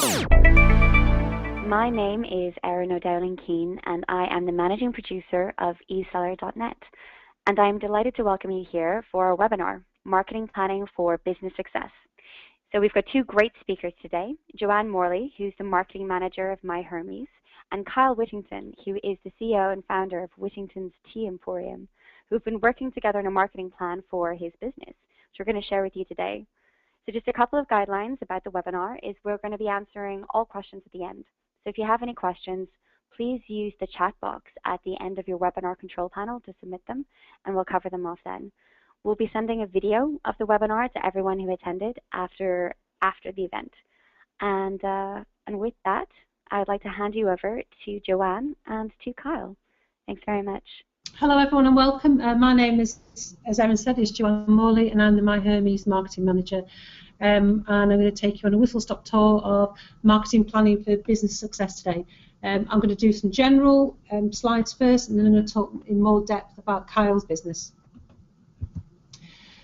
My name is Erin O'Dowling-Keane, and I am the Managing Producer of eSeller.net. And I am delighted to welcome you here for our webinar, Marketing Planning for Business Success. So we've got two great speakers today, Joanne Morley, who's the Marketing Manager of myHermes, and Kyle Whittington, who is the CEO and founder of Whittington's Tea Emporium, who've been working together on a marketing plan for his business, which we're going to share with you today. So just a couple of guidelines about the webinar is we're going to be answering all questions at the end. So if you have any questions, please use the chat box at the end of your webinar control panel to submit them, and we'll cover them off then. We'll be sending a video of the webinar to everyone who attended after the event. And with that, I would like to hand you over to Joanne and to Kyle. Thanks very much. Hello everyone and welcome. My name is, as Erin said, is Joanne Morley, and I'm the myHermes Marketing Manager. And I'm going to take you on a whistle-stop tour of marketing planning for business success today. I'm going to do some general slides first, and then I'm going to talk in more depth about Kyle's business.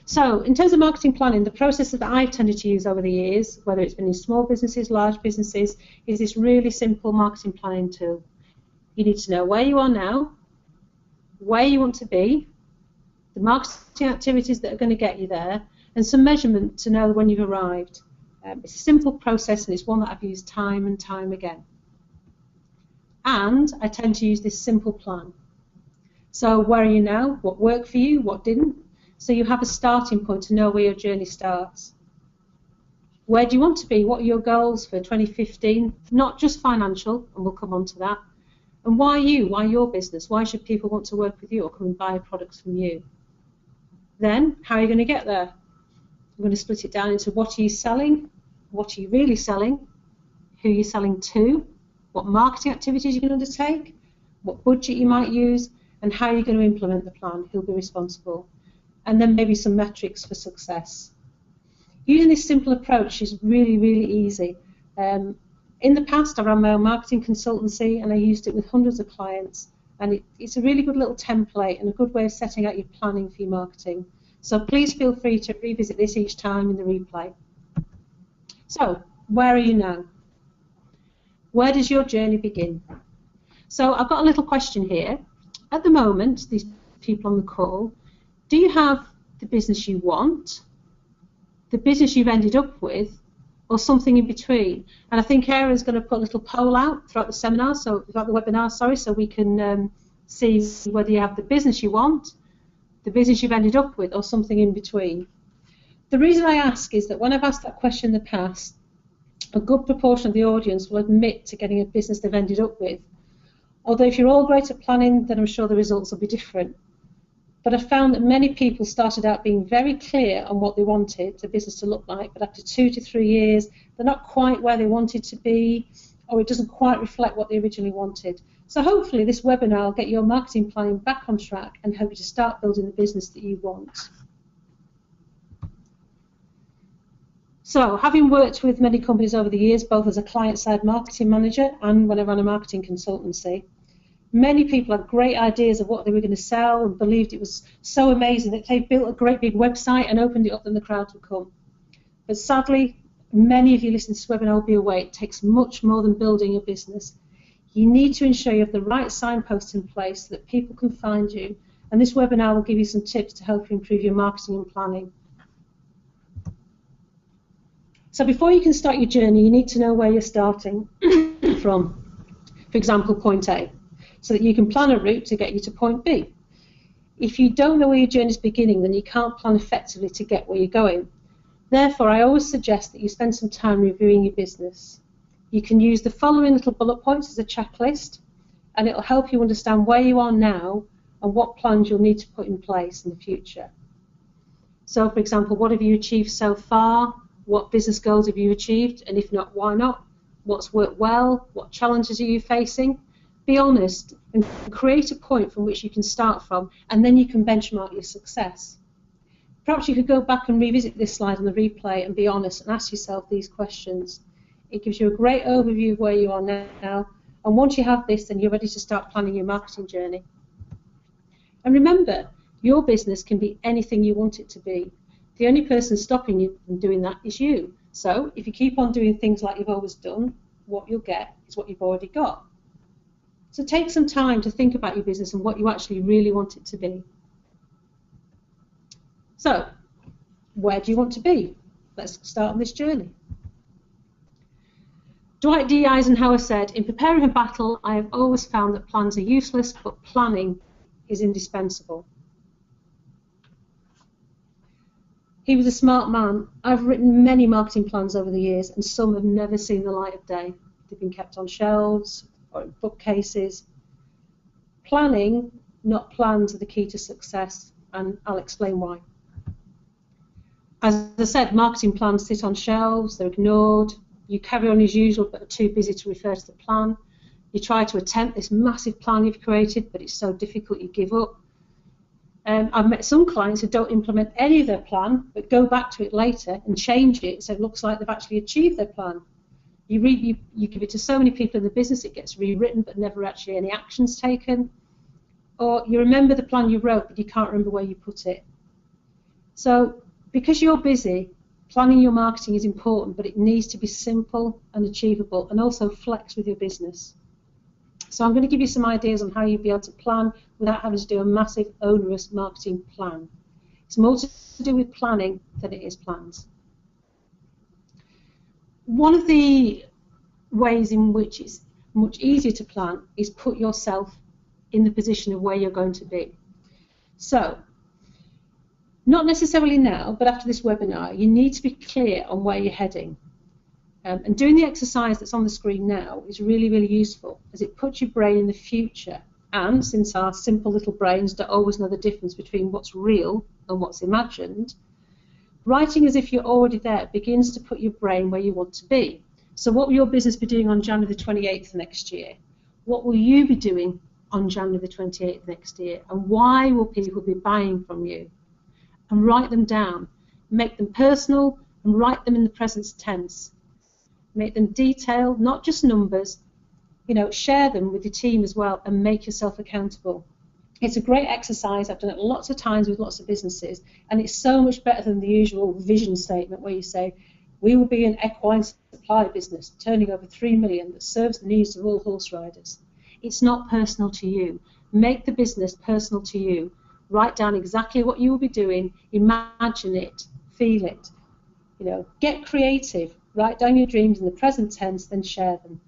So, in terms of marketing planning, the process that I've tended to use over the years, whether it's been in small businesses, large businesses, is this really simple marketing planning tool. You need to know where you are now, where you want to be, the marketing activities that are going to get you there, and some measurement to know when you've arrived. It's a simple process, and it's one that I've used time and time again. And I tend to use this simple plan. So where are you now? What worked for you? What didn't? So you have a starting point to know where your journey starts. Where do you want to be? What are your goals for 2015? Not just financial, and we'll come on to that. And why you? Why your business? Why should people want to work with you or come and buy products from you? Then, how are you going to get there? I'm going to split it down into what are you selling, what are you really selling, who you're selling to, what marketing activities you can undertake, what budget you might use, and how you're going to implement the plan, who'll be responsible, and then maybe some metrics for success. Using this simple approach is really, really easy. In the past, I ran my own marketing consultancy, and I used it with hundreds of clients, and it's a really good little template and a good way of setting out your planning for your marketing. So please feel free to revisit this each time in the replay. So, where are you now? Where does your journey begin? So I've got a little question here. At the moment, these people on the call, do you have the business you want, the business you've ended up with, or something in between? And I think Erin's going to put a little poll out throughout the seminar, so throughout the webinar, sorry, so we can see whether you have the business you want, the business you've ended up with, or something in between. The reason I ask is that when I've asked that question in the past, a good proportion of the audience will admit to getting a business they've ended up with. Although if you're all great at planning, then I'm sure the results will be different. But I found that many people started out being very clear on what they wanted the business to look like, but after 2 to 3 years, they're not quite where they wanted to be, or it doesn't quite reflect what they originally wanted. So hopefully this webinar will get your marketing planning back on track and help you to start building the business that you want. So, having worked with many companies over the years, both as a client-side marketing manager and when I ran a marketing consultancy, many people had great ideas of what they were going to sell and believed it was so amazing that they built a great big website and opened it up and the crowd would come. But sadly, many of you listening to this webinar will be aware it takes much more than building a business. You need to ensure you have the right signposts in place so that people can find you, and this webinar will give you some tips to help you improve your marketing and planning. So before you can start your journey, you need to know where you're starting from. For example, point A, so that you can plan a route to get you to point B. If you don't know where your journey is beginning, then you can't plan effectively to get where you're going. Therefore, I always suggest that you spend some time reviewing your business. You can use the following little bullet points as a checklist, and it will help you understand where you are now and what plans you'll need to put in place in the future. So, for example, what have you achieved so far? What business goals have you achieved? And if not, why not? What's worked well? What challenges are you facing? Be honest and create a point from which you can start from, and then you can benchmark your success. Perhaps you could go back and revisit this slide on the replay and be honest and ask yourself these questions. It gives you a great overview of where you are now, and once you have this, then you're ready to start planning your marketing journey. And remember, your business can be anything you want it to be. The only person stopping you from doing that is you. So if you keep on doing things like you've always done, what you'll get is what you've already got. So take some time to think about your business and what you actually really want it to be. So where do you want to be? Let's start on this journey. Dwight D. Eisenhower said, "In preparing for battle, I have always found that plans are useless, but planning is indispensable." He was a smart man. I've written many marketing plans over the years, and some have never seen the light of day. They've been kept on shelves or in bookcases. Planning, not plans, are the key to success, and I'll explain why. As I said, marketing plans sit on shelves, they're ignored. You carry on as usual, but are too busy to refer to the plan. You try to attempt this massive plan you've created, but it's so difficult you give up. I've met some clients who don't implement any of their plan, but go back to it later and change it so it looks like they've actually achieved their plan. You give it to so many people in the business, it gets rewritten, but never actually any actions taken. Or you remember the plan you wrote, but you can't remember where you put it. So because you're busy, planning your marketing is important, but it needs to be simple and achievable, and also flex with your business. So I'm going to give you some ideas on how you'll be able to plan without having to do a massive, onerous marketing plan. It's more to do with planning than it is plans. One of the ways in which it's much easier to plan is put yourself in the position of where you're going to be. So, not necessarily now, but after this webinar, you need to be clear on where you're heading. And doing the exercise that's on the screen now is really, really useful, as it puts your brain in the future. And since our simple little brains don't always know the difference between what's real and what's imagined, writing as if you're already there begins to put your brain where you want to be. So what will your business be doing on January the 28th next year? What will you be doing on January the 28th next year? And why will people be buying from you? And write them down. Make them personal and write them in the present tense. Make them detailed, not just numbers. Share them with your team as well and make yourself accountable. It's a great exercise. I've done it lots of times with lots of businesses, and it's so much better than the usual vision statement where you say, we will be an equine supply business turning over 3 million that serves the needs of all horse riders. It's not personal to you. Make the business personal to you. Write down exactly what you will be doing, imagine it, feel it. Get creative. Write down your dreams in the present tense, then share them.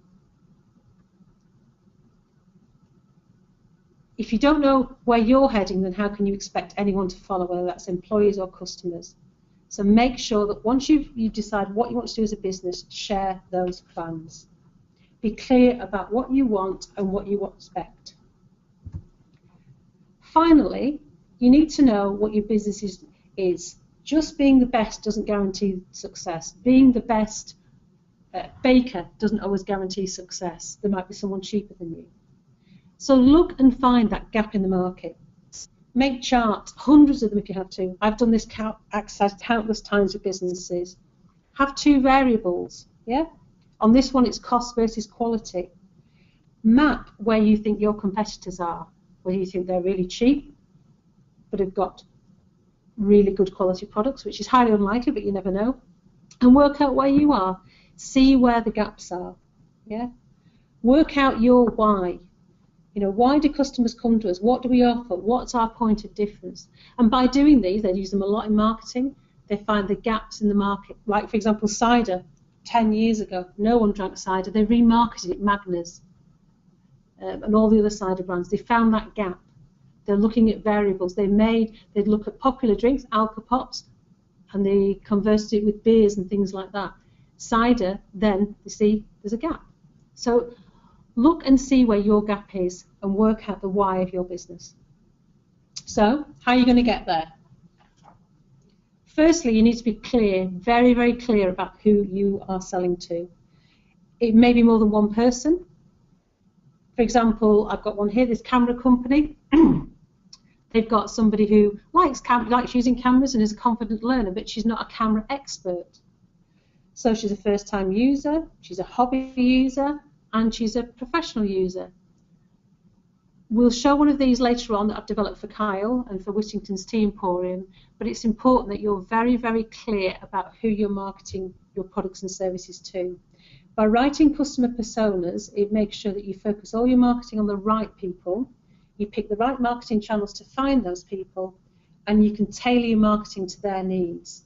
If you don't know where you're heading, then how can you expect anyone to follow, whether that's employees or customers? So make sure that once you decide what you want to do as a business, share those plans. Be clear about what you want and what you expect. Finally, you need to know what your business is. Just being the best doesn't guarantee success. Being the best baker doesn't always guarantee success. There might be someone cheaper than you. So look and find that gap in the market. Make charts, hundreds of them if you have to. I've done this exercise countless times with businesses. Have two variables. Yeah. On this one, it's cost versus quality. Map where you think your competitors are, whether you think they're really cheap, but have got really good quality products, which is highly unlikely, but you never know. And work out where you are. See where the gaps are. Yeah. Work out your why. Why do customers come to us? What do we offer? What's our point of difference? And by doing these, they use them a lot in marketing. They find the gaps in the market. Like, for example, cider. 10 years ago, no one drank cider. They remarketed it, Magners, and all the other cider brands. They found that gap. They're looking at variables. They'd look at popular drinks, alcopops, and they converted it with beers and things like that. Cider, then they see there's a gap. So look and see where your gap is and work out the why of your business. So how are you going to get there? Firstly, you need to be clear, very, very clear about who you are selling to. It may be more than one person. For example, I've got one here, this camera company. They've got somebody who likes using cameras and is a confident learner, but she's not a camera expert. So she's a first-time user, she's a hobby user, and she's a professional user. We'll show one of these later on that I've developed for Kyle and for Whittington's Tea Emporium, but it's important that you're very, very clear about who you're marketing your products and services to. By writing customer personas, it makes sure that you focus all your marketing on the right people, you pick the right marketing channels to find those people, and you can tailor your marketing to their needs.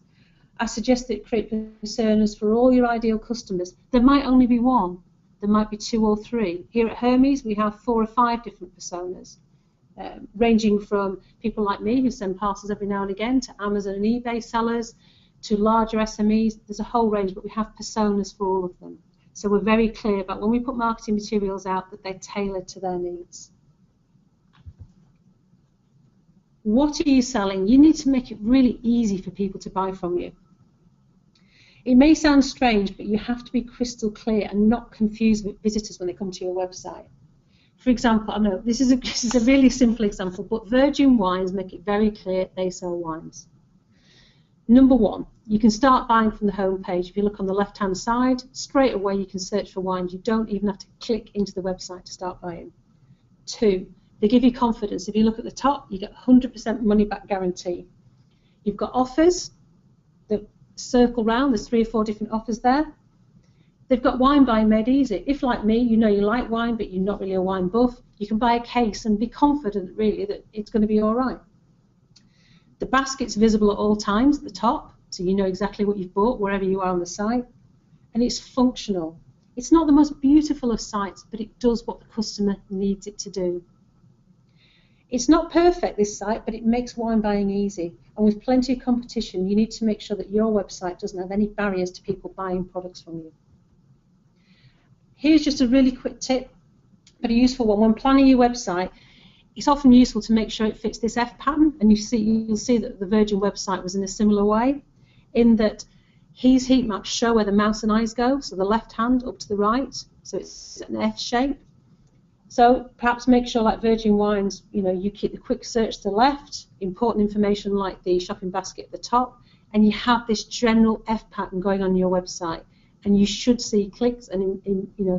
I suggest that you create personas for all your ideal customers. There might only be one, there might be 2 or 3. Here at Hermes, we have 4 or 5 different personas, ranging from people like me who send parcels every now and again, to Amazon and eBay sellers, to larger SMEs. There's a whole range, but we have personas for all of them. So we're very clear about when we put marketing materials out that they're tailored to their needs. What are you selling? You need to make it really easy for people to buy from you. It may sound strange, but you have to be crystal clear and not confuse visitors when they come to your website. For example, I know this is a really simple example, but Virgin Wines make it very clear they sell wines. Number 1, you can start buying from the home page. If you look on the left-hand side, straight away you can search for wines. You don't even have to click into the website to start buying. 2, they give you confidence. If you look at the top, you get 100% money-back guarantee. You've got offers that circle round. There's 3 or 4 different offers there. They've got wine buying made easy. If, like me, you know you like wine, but you're not really a wine buff, you can buy a case and be confident, really, that it's going to be all right. The basket's visible at all times at the top, so you know exactly what you've bought wherever you are on the site. And it's functional. It's not the most beautiful of sites, but it does what the customer needs it to do. It's not perfect, this site, but it makes wine buying easy. And with plenty of competition, you need to make sure that your website doesn't have any barriers to people buying products from you. Here's just a really quick tip, but a useful one. When planning your website, it's often useful to make sure it fits this F pattern, and you'll see that the Virgin website was in a similar way, in that his heat maps show where the mouse and eyes go, so the left hand up to the right, so it's an F shape. So perhaps make sure, like Virgin Wines, you keep the quick search to the left, important information like the shopping basket at the top, and you have this general F pattern going on your website, and you should see clicks and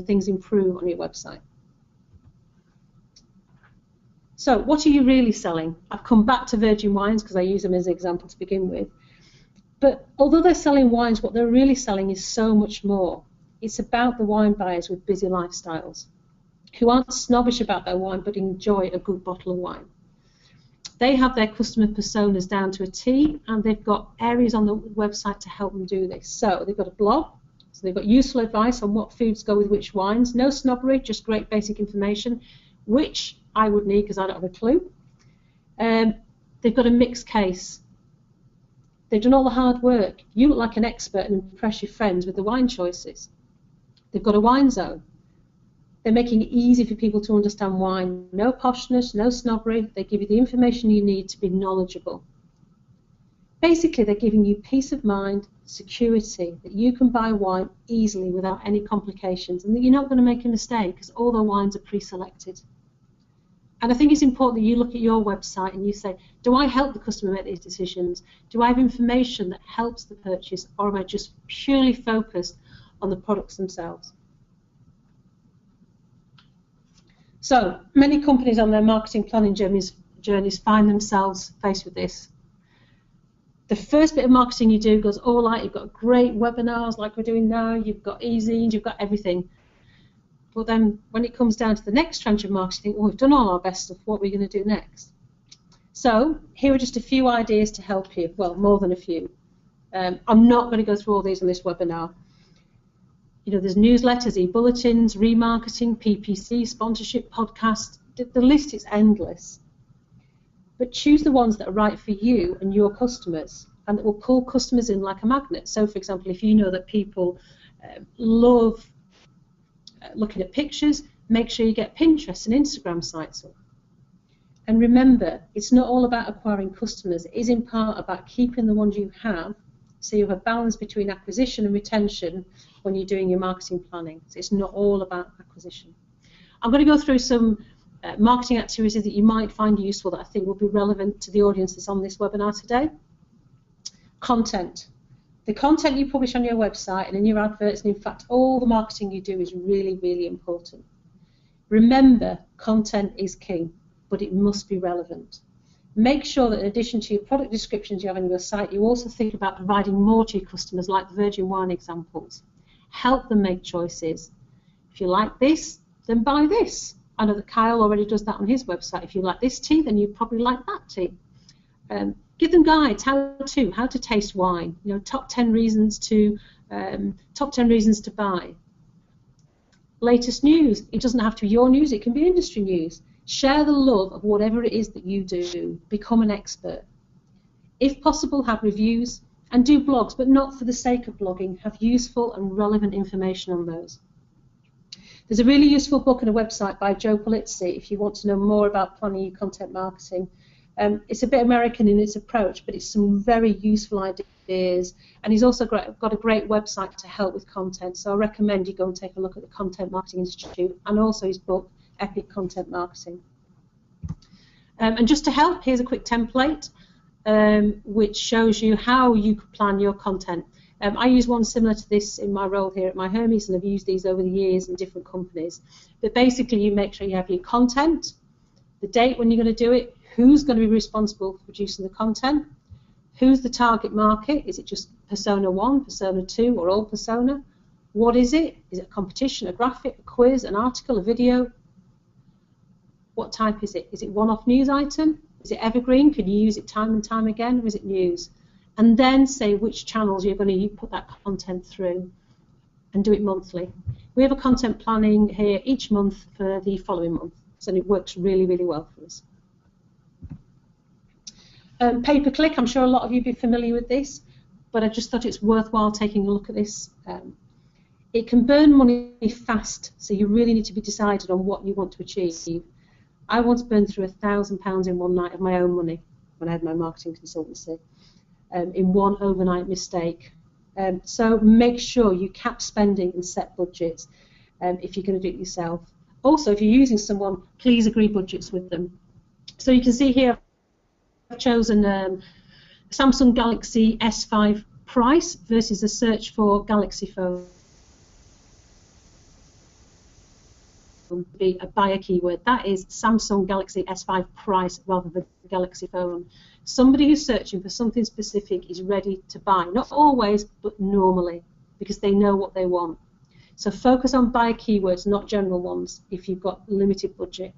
things improve on your website. So what are you really selling? I've come back to Virgin Wines because I use them as an example to begin with. But although they're selling wines, what they're really selling is so much more. It's about the wine buyers with busy lifestyles who aren't snobbish about their wine but enjoy a good bottle of wine. They have their customer personas down to a T, and they've got areas on the website to help them do this. So they've got a blog, so they've got useful advice on what foods go with which wines. No snobbery, just great basic information, which I would need because I don't have a clue. They've got a mixed case. They've done all the hard work. You look like an expert and impress your friends with the wine choices. They've got a wine zone. They're making it easy for people to understand wine. No poshness, no snobbery. They give you the information you need to be knowledgeable. Basically, they're giving you peace of mind, security, that you can buy wine easily without any complications, and that you're not going to make a mistake because all the wines are pre-selected. And I think it's important that you look at your website and you say, do I help the customer make these decisions? Do I have information that helps the purchase, or am I just purely focused on the products themselves? So many companies on their marketing planning journeys find themselves faced with this. The first bit of marketing you do goes all right. You've got great webinars like we're doing now. You've got e-zines, you've got everything. But then when it comes down to the next tranche of marketing, we've done all our best stuff. What are we going to do next? So here are just a few ideas to help you. Well, more than a few. I'm not going to go through all these on this webinar. There's newsletters, e-bulletins, remarketing, PPC, sponsorship, podcasts. The list is endless. But choose the ones that are right for you and your customers, and that will pull customers in like a magnet. So, for example, if you know that people love looking at pictures, make sure you get Pinterest and Instagram sites up. And remember, it's not all about acquiring customers. It is in part about keeping the ones you have, so you have a balance between acquisition and retention when you're doing your marketing planning. So it's not all about acquisition. I'm going to go through some marketing activities that you might find useful that I think will be relevant to the audience that's on this webinar today. Content. The content you publish on your website and in your adverts, and in fact all the marketing you do, is really, really important. Remember, content is king, but it must be relevant. Make sure that in addition to your product descriptions you have on your site, you also think about providing more to your customers, like the virgin wine examples. Help them make choices. If you like this, then buy this. I know that Kyle already does that on his website. If you like this tea, then you probably like that tea. Give them guides, how to taste wine. You know, top 10 reasons to buy. Latest news. It doesn't have to be your news. It can be industry news. Share the love of whatever it is that you do. Become an expert. If possible, have reviews and do blogs, but not for the sake of blogging. Have useful and relevant information on those. There's a really useful book and a website by Joe Polizzi if you want to know more about planning your content marketing. It's a bit American in its approach, but it's some very useful ideas, and he's also got a great website to help with content, so I recommend you go and take a look at the Content Marketing Institute and also his book, Epic Content Marketing. And just to help, here's a quick template which shows you how you could plan your content. I use one similar to this in my role here at myHermes, and I've used these over the years in different companies. But basically, you make sure you have your content, the date when you're going to do it, who's going to be responsible for producing the content, who's the target market, is it just persona 1, persona 2, or all persona? What is it? Is it a competition, a graphic, a quiz, an article, a video? What type is it? Is it one-off news item? Is it evergreen? Can you use it time and time again, or is it news? And then say which channels you're going to put that content through, and do it monthly. We have a content planning here each month for the following month, so it works really, really well for us. Pay-per-click, I'm sure a lot of you will be familiar with this, but I just thought it's worthwhile taking a look at this. It can burn money fast, so you really need to be decided on what you want to achieve. I once burned through £1,000 in one night of my own money when I had my marketing consultancy, in one overnight mistake. So make sure you cap spending and set budgets if you're going to do it yourself. Also, if you're using someone, please agree budgets with them. So you can see here I've chosen Samsung Galaxy S5 price versus a search for Galaxy phone. Be a buyer keyword. That is Samsung Galaxy S5 price rather than Galaxy phone. Somebody who's searching for something specific is ready to buy. Not always, but normally, because they know what they want. So focus on buyer keywords, not general ones, if you've got limited budget.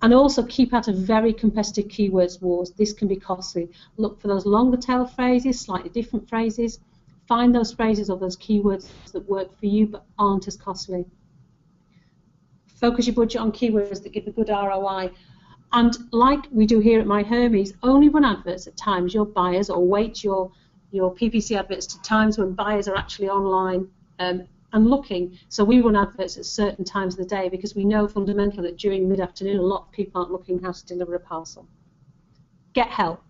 And also keep out of very competitive keywords wars. This can be costly. Look for those longer tail phrases, slightly different phrases. Find those phrases or those keywords that work for you but aren't as costly. Focus your budget on keywords that give a good ROI. And like we do here at myHermes, only run adverts at times your buyers, or wait your PPC adverts to times when buyers are actually online and looking. So we run adverts at certain times of the day because we know fundamentally that during mid-afternoon a lot of people aren't looking how to deliver a parcel. Get help.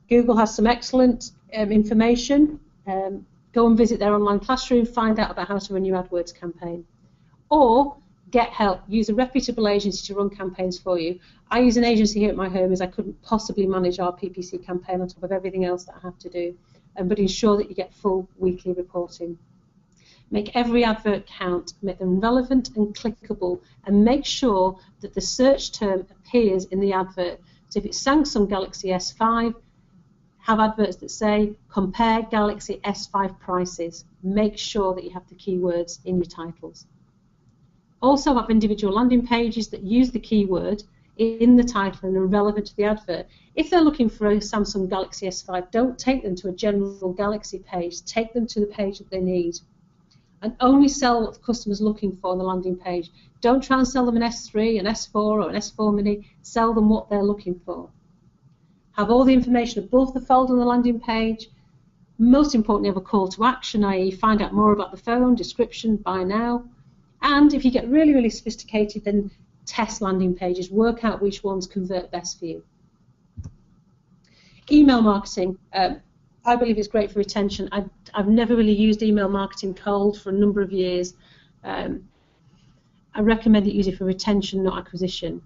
Google has some excellent information. Go and visit their online classroom, find out about how to run your AdWords campaign. Or get help. Use a reputable agency to run campaigns for you. I use an agency here at myHermes. I couldn't possibly manage our PPC campaign on top of everything else that I have to do, but ensure that you get full weekly reporting. Make every advert count, make them relevant and clickable, and make sure that the search term appears in the advert. So if it's Samsung Galaxy S5, have adverts that say, compare Galaxy S5 prices. Make sure that you have the keywords in your titles. Also have individual landing pages that use the keyword in the title and are relevant to the advert. If they're looking for a Samsung Galaxy S5, don't take them to a general Galaxy page. Take them to the page that they need. And only sell what the customer's looking for on the landing page. Don't try and sell them an S3, an S4, or an S4 Mini. Sell them what they're looking for. Have all the information above the fold on the landing page. Most importantly, have a call to action, i.e. find out more about the phone, description, buy now. And if you get really, really sophisticated, then test landing pages. Work out which ones convert best for you. Email marketing. I believe it's great for retention. I've never really used email marketing cold for a number of years. I recommend that you use it for retention, not acquisition.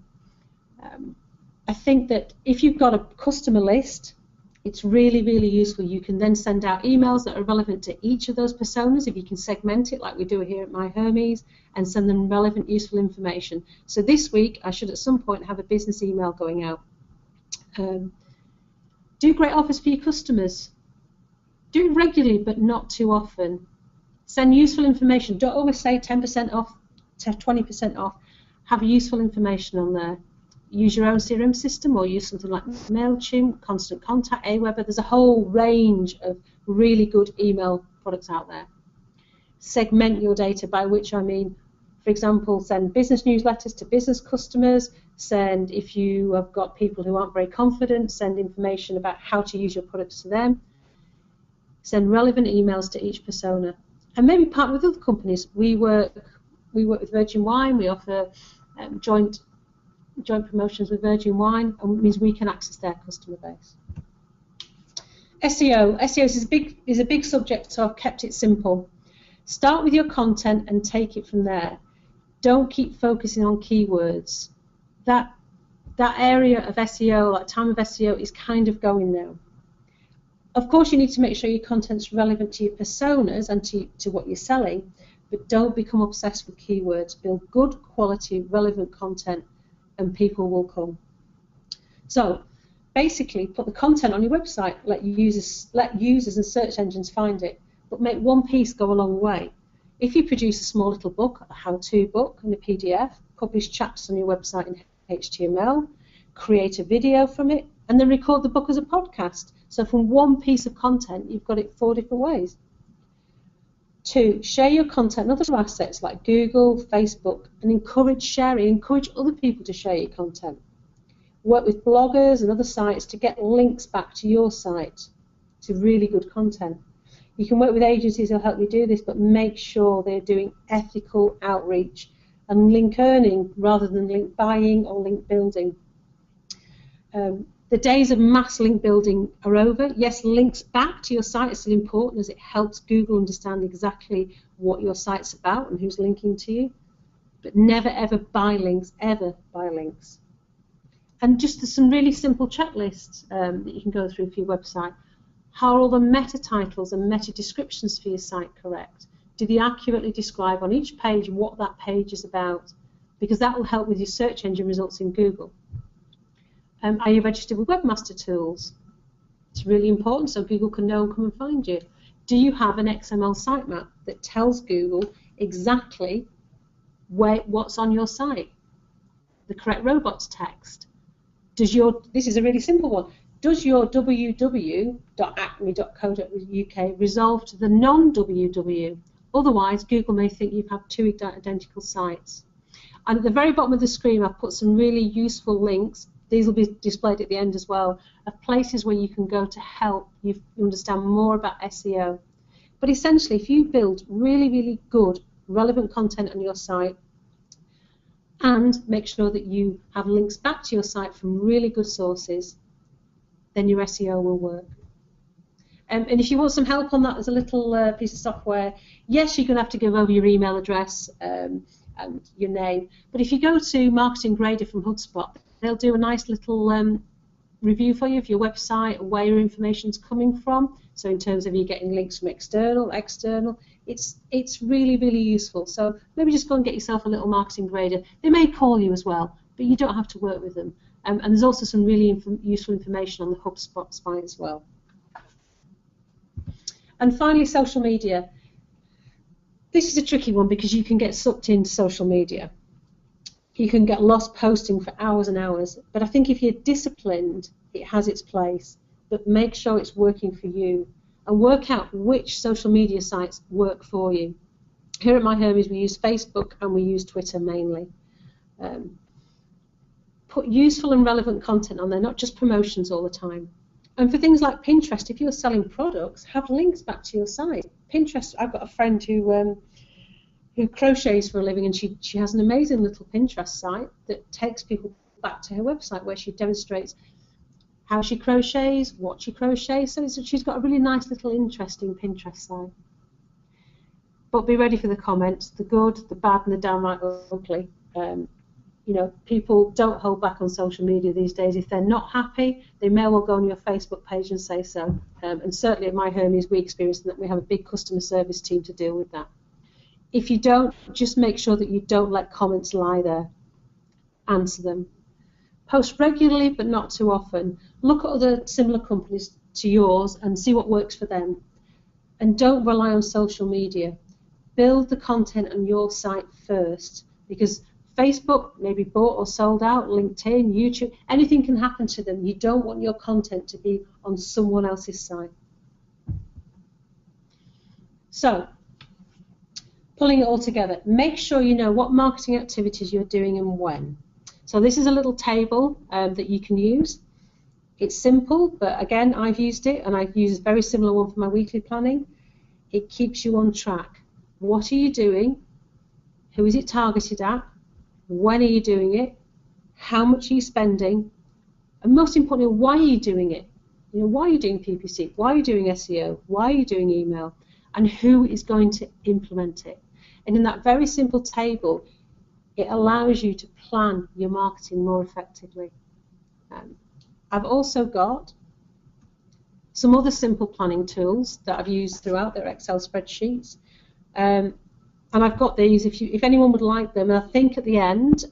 I think that if you've got a customer list, it's really, really useful. You can then send out emails that are relevant to each of those personas, if you can segment it like we do here at myHermes, and send them relevant, useful information. So this week, I should at some point have a business email going out. Do great offers for your customers. Do it regularly, but not too often. Send useful information. Don't always say 10% off, 20% off. Have useful information on there. Use your own CRM system or use something like MailChimp, Constant Contact, Aweber. There's a whole range of really good email products out there. Segment your data, by which I mean, for example, send business newsletters to business customers. Send, if you have got people who aren't very confident, send information about how to use your products to them. Send relevant emails to each persona. And maybe partner with other companies. We work with Virgin Wine. We offer joint promotions with Virgin Wine, and it means we can access their customer base. SEO is a big subject, so I've kept it simple. Start with your content and take it from there. Don't keep focusing on keywords. That area of SEO, like time of SEO, is kind of going now. Of course, you need to make sure your content's relevant to your personas and to what you're selling, but don't become obsessed with keywords. Build good quality, relevant content, and people will come. So, basically, put the content on your website. Let users and search engines find it, but make one piece go a long way. If you produce a small little book, a how-to book in a PDF, publish chapters on your website in HTML, create a video from it, and then record the book as a podcast. So from one piece of content, you've got it 4 different ways. 2, share your content on other assets like Google, Facebook, and encourage sharing. Encourage other people to share your content. Work with bloggers and other sites to get links back to your site to really good content. You can work with agencies who'll help you do this, but make sure they're doing ethical outreach and link earning rather than link buying or link building. The days of mass link building are over. Yes, links back to your site are still important as it helps Google understand exactly what your site's about and who's linking to you. But never ever buy links, ever buy links. And just some really simple checklists that you can go through for your website. How are all the meta titles and meta descriptions for your site correct? Do they accurately describe on each page what that page is about? Because that will help with your search engine results in Google. Are you registered with Webmaster Tools? It's really important so Google can know and come and find you. Do you have an XML sitemap that tells Google exactly what's on your site? The correct robots text? This is a really simple one. Does your www.acme.co.uk resolve to the non-www? Otherwise, Google may think you have 2 identical sites. And at the very bottom of the screen, I've put some really useful links. These will be displayed at the end as well, of places where you can go to help you understand more about SEO. But essentially, if you build really, really good, relevant content on your site and make sure that you have links back to your site from really good sources, then your SEO will work. And if you want some help on that, there's a little piece of software. Yes, you're going to have to give over your email address and your name. But if you go to Marketing Grader from HubSpot, they'll do a nice little review for you of your website and where your information's coming from. So in terms of you getting links from external, it's really, really useful. So maybe just go and get yourself a little Marketing Grader. They may call you as well, but you don't have to work with them. And there's also some really useful information on the HubSpot site as well. And finally, social media. This is a tricky one because you can get sucked into social media. You can get lost posting for hours and hours. But I think if you're disciplined, it has its place. But make sure it's working for you. And work out which social media sites work for you. Here at myHermes, we use Facebook and we use Twitter mainly. Put useful and relevant content on there, not just promotions all the time. And for things like Pinterest, if you're selling products, have links back to your site. Pinterest, I've got a friend who crochets for a living, and she has an amazing little Pinterest site that takes people back to her website where she demonstrates how she crochets, what she crochets. So she's got a really nice little interesting Pinterest site. But be ready for the comments, the good, the bad, and the downright ugly. You know, people don't hold back on social media these days. If they're not happy, they may well go on your Facebook page and say so. And certainly at myHermes, we experience that we have a big customer service team to deal with that. If you don't, just make sure that you don't let comments lie there. Answer them. Post regularly, but not too often. Look at other similar companies to yours and see what works for them. And don't rely on social media. Build the content on your site first, because Facebook may be bought or sold out, LinkedIn, YouTube, anything can happen to them. You don't want your content to be on someone else's site. So, pulling it all together, make sure you know what marketing activities you're doing and when. So this is a little table that you can use. It's simple, but again, I've used it, and I've used a very similar one for my weekly planning. It keeps you on track. What are you doing? Who is it targeted at? When are you doing it? How much are you spending? And most importantly, why are you doing it? You know, why are you doing PPC? Why are you doing SEO? Why are you doing email? And who is going to implement it? And in that very simple table, it allows you to plan your marketing more effectively. I've also got some other simple planning tools that I've used throughout their Excel spreadsheets. And I've got these if anyone would like them. And I think at the end,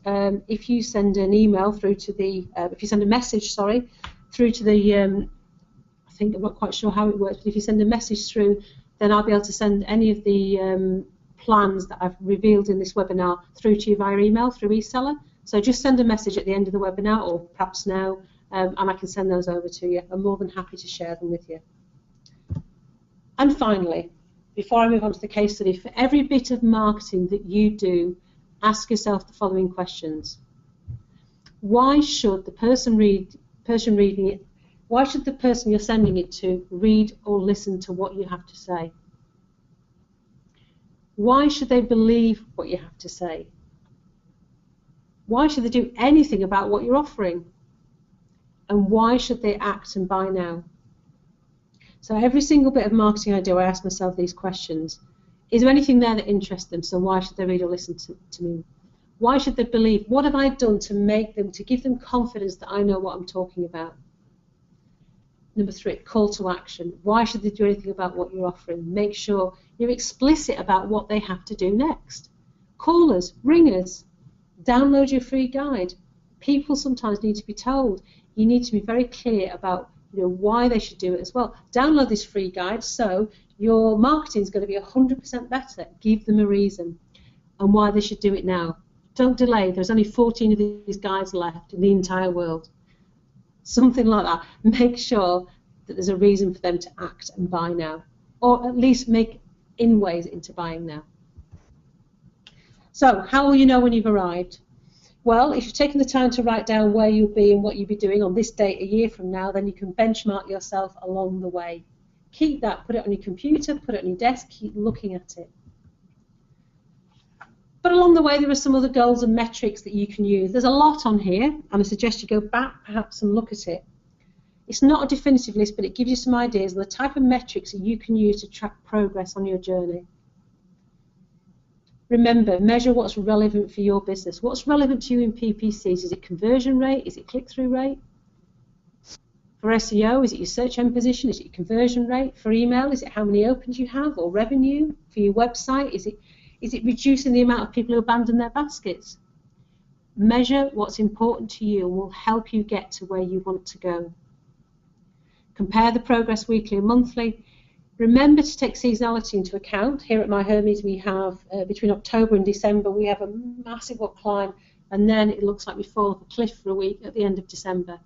if you send an email through to the, if you send a message, sorry, through to the, I think I'm not quite sure how it works, but if you send a message through, then I'll be able to send any of the plans that I've revealed in this webinar through to you via email through eSeller. So just send a message at the end of the webinar, or perhaps now, and I can send those over to you. I'm more than happy to share them with you. And finally, before I move on to the case study, for every bit of marketing that you do, ask yourself the following questions. Why should the person reading it, why should the person you're sending it to read or listen to what you have to say? Why should they believe what you have to say? Why should they do anything about what you're offering? And why should they act and buy now? So every single bit of marketing I do, I ask myself these questions. Is there anything there that interests them? So why should they read or listen to me? Why should they believe? What have I done to give them confidence that I know what I'm talking about? Number 3, call to action. Why should they do anything about what you're offering? Make sure you're explicit about what they have to do next. Call us, ring us, download your free guide. People sometimes need to be told. You need to be very clear about why they should do it as well. Download this free guide so your marketing is going to be 100% better. Give them a reason and why they should do it now. Don't delay. There's only 14 of these guides left in the entire world. Something like that. Make sure that there's a reason for them to act and buy now, or at least make inways into buying now. So how will you know when you've arrived? Well, if you've taken the time to write down where you'll be and what you'll be doing on this date a year from now, then you can benchmark yourself along the way. Keep that, put it on your computer, put it on your desk, keep looking at it. But along the way, there are some other goals and metrics that you can use. There's a lot on here, and I suggest you go back perhaps and look at it. It's not a definitive list, but it gives you some ideas on the type of metrics that you can use to track progress on your journey. Remember, measure what's relevant for your business. What's relevant to you in PPCs? Is it conversion rate? Is it click-through rate? For SEO, is it your search engine position? Is it your conversion rate? For email, is it how many opens you have or revenue? For your website, is it reducing the amount of people who abandon their baskets? Measure what's important to you and will help you get to where you want to go. Compare the progress weekly and monthly. Remember to take seasonality into account. Here at myHermes, we have, between October and December, we have a massive up climb, and then it looks like we fall off a cliff for a week at the end of December.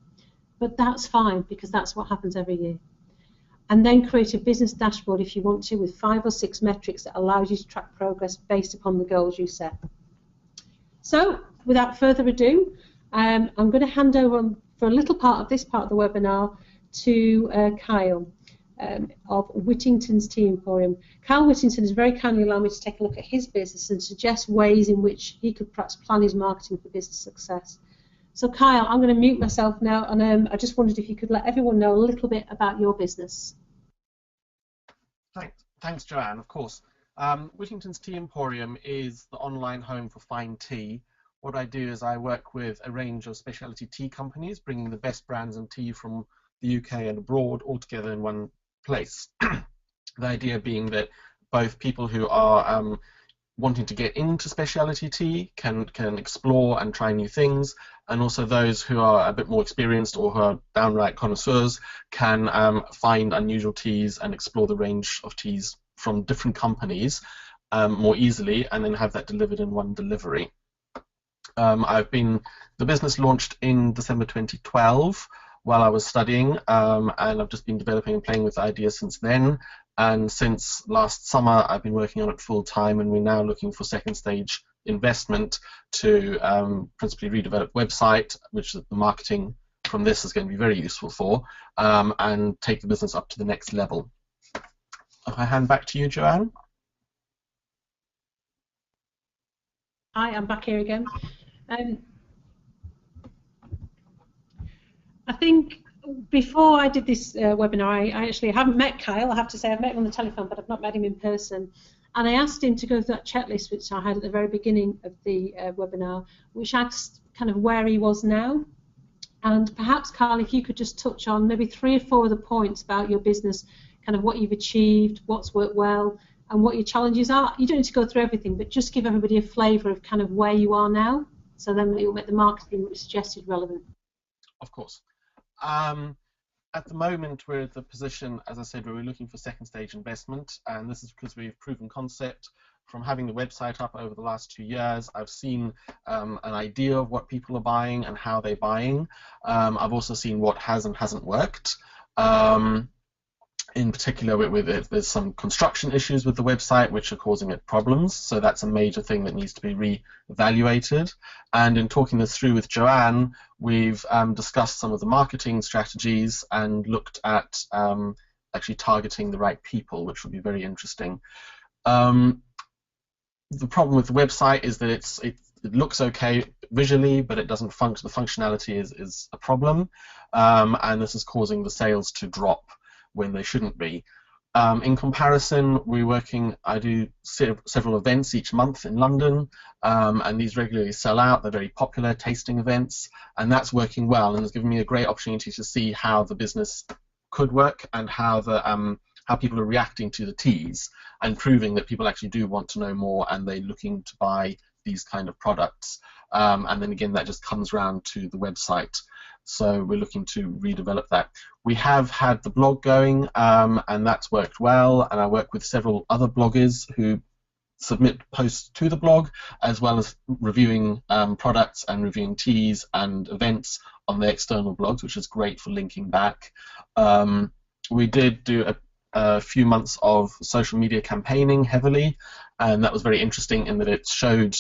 But that's fine, because that's what happens every year. And then create a business dashboard if you want to, with 5 or 6 metrics that allows you to track progress based upon the goals you set. So, without further ado, I'm going to hand over for a little part of this part of the webinar to Kyle of Whittington's Tea Emporium. Kyle Whittington has very kindly allowed me to take a look at his business and suggest ways in which he could perhaps plan his marketing for business success. So Kyle, I'm going to mute myself now, and I just wondered if you could let everyone know a little bit about your business. Thanks, Joanne, of course. Whittington's Tea Emporium is the online home for fine tea. What I do is I work with a range of specialty tea companies, bringing the best brands and tea from the UK and abroad all together in one place. The idea being that both people who are wanting to get into specialty tea can explore and try new things, and also those who are a bit more experienced or who are downright connoisseurs can find unusual teas and explore the range of teas from different companies more easily, and then have that delivered in one delivery. The business launched in December 2012 while I was studying, and I've just been developing and playing with the idea since then. And since last summer, I've been working on it full time, and we're now looking for second stage investment to principally redevelop website, which the marketing from this is going to be very useful for, and take the business up to the next level. I hand back to you, Joanne. Hi, I'm back here again. I think before I did this webinar, I actually haven't met Kyle. I have to say I've met him on the telephone, but I've not met him in person. And I asked him to go through that checklist which I had at the very beginning of the webinar, which asked kind of where he was now. And perhaps, Kyle, if you could just touch on maybe 3 or 4 of the points about your business, kind of what you've achieved, what's worked well, and what your challenges are. You don't need to go through everything, but just give everybody a flavour of kind of where you are now, so then it will make the marketing suggested relevant. Of course. At the moment, we're at the position, as I said, where we're looking for second stage investment, and this is because we've proven concept. From having the website up over the last 2 years, I've seen an idea of what people are buying and how they're buying. I've also seen what has and hasn't worked. In particular, there's some construction issues with the website which are causing it problems, so that's a major thing that needs to be re-evaluated. And in talking this through with Joanne, we've discussed some of the marketing strategies and looked at actually targeting the right people, which would be very interesting. The problem with the website is that it looks okay visually, but it doesn't function. The functionality is a problem, and this is causing the sales to drop when they shouldn't be. In comparison, I do several events each month in London, and these regularly sell out. They're very popular tasting events, and that's working well, and it's given me a great opportunity to see how the business could work and how people are reacting to the teas, and proving that people actually do want to know more and they're looking to buy these kind of products. And then again, that just comes round to the website. So we're looking to redevelop that. We have had the blog going, and that's worked well, and I work with several other bloggers who submit posts to the blog, as well as reviewing products and reviewing teas and events on their external blogs, which is great for linking back. We did do a few months of social media campaigning heavily, and that was very interesting in that it showed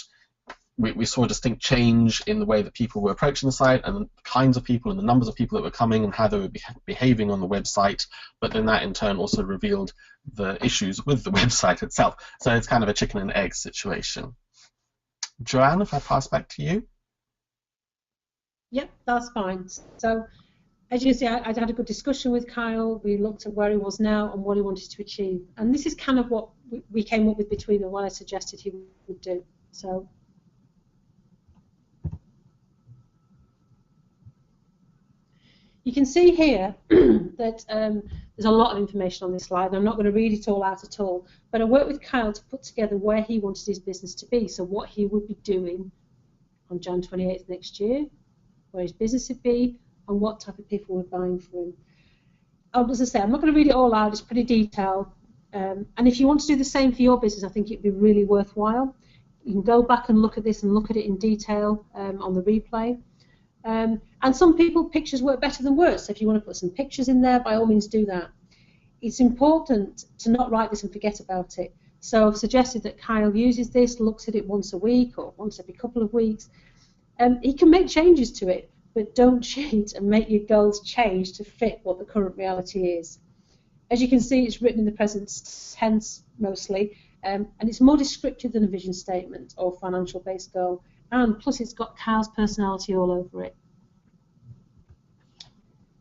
we saw a distinct change in the way that people were approaching the site and the kinds of people and the numbers of people that were coming and how they were behaving on the website, but then that in turn also revealed the issues with the website itself. So it's kind of a chicken and egg situation. Joanne, if I pass back to you. Yep, that's fine. So as you see, I had a good discussion with Kyle. We looked at where he was now and what he wanted to achieve. And this is kind of what we came up with between and what I suggested he would do. So you can see here that there's a lot of information on this slide. I'm not going to read it all out at all, but I worked with Kyle to put together where he wanted his business to be, so what he would be doing on Jan 28th next year, where his business would be, and what type of people were buying from him. As I say, I'm not going to read it all out, it's pretty detailed, and if you want to do the same for your business, I think it'd be really worthwhile. You can go back and look at this and look at it in detail on the replay. And some people, pictures work better than words, so if you want to put some pictures in there, by all means do that. It's important to not write this and forget about it. So I've suggested that Kyle uses this, looks at it once a week or once every couple of weeks. He can make changes to it, but don't cheat and make your goals change to fit what the current reality is. As you can see, it's written in the present tense mostly, and it's more descriptive than a vision statement or financial-based goal. And plus it's got Kyle's personality all over it.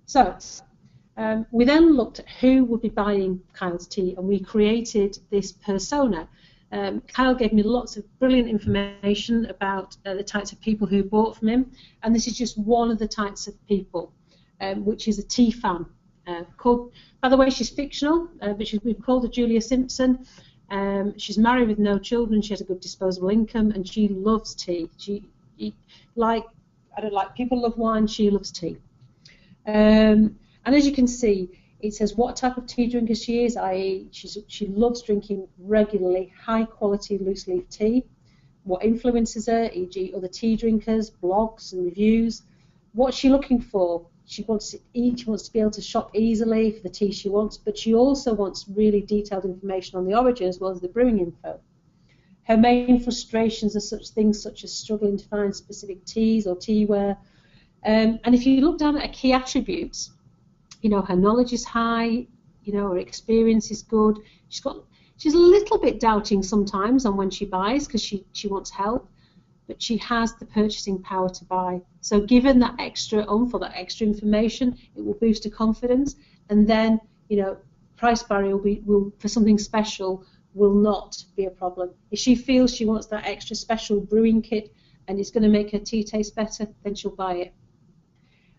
So we then looked at who would be buying Kyle's tea, and we created this persona. Kyle gave me lots of brilliant information about the types of people who bought from him, and this is just one of the types of people, which is a tea fan. By the way, she's fictional, but we've called her Julia Simpson. She's married with no children. She has a good disposable income, and she loves tea. Like people love wine. She loves tea. And as you can see, it says what type of tea drinker she is, i.e. she loves drinking regularly high-quality loose-leaf tea, what influences her, e.g. other tea drinkers, blogs and reviews. What's she looking for? She wants to eat, she wants to be able to shop easily for the tea she wants, but she also wants really detailed information on the origin as well as the brewing info. Her main frustrations are such things such as struggling to find specific teas or teaware. And if you look down at her key attributes, you know, her knowledge is high, you know, her experience is good. She's a little bit doubting sometimes on when she buys because she wants help, but she has the purchasing power to buy. So given that extra oomph or that extra information, it will boost her confidence, and then, you know, price barrier will for something special will not be a problem. If she feels she wants that extra special brewing kit and it's going to make her tea taste better, then she'll buy it.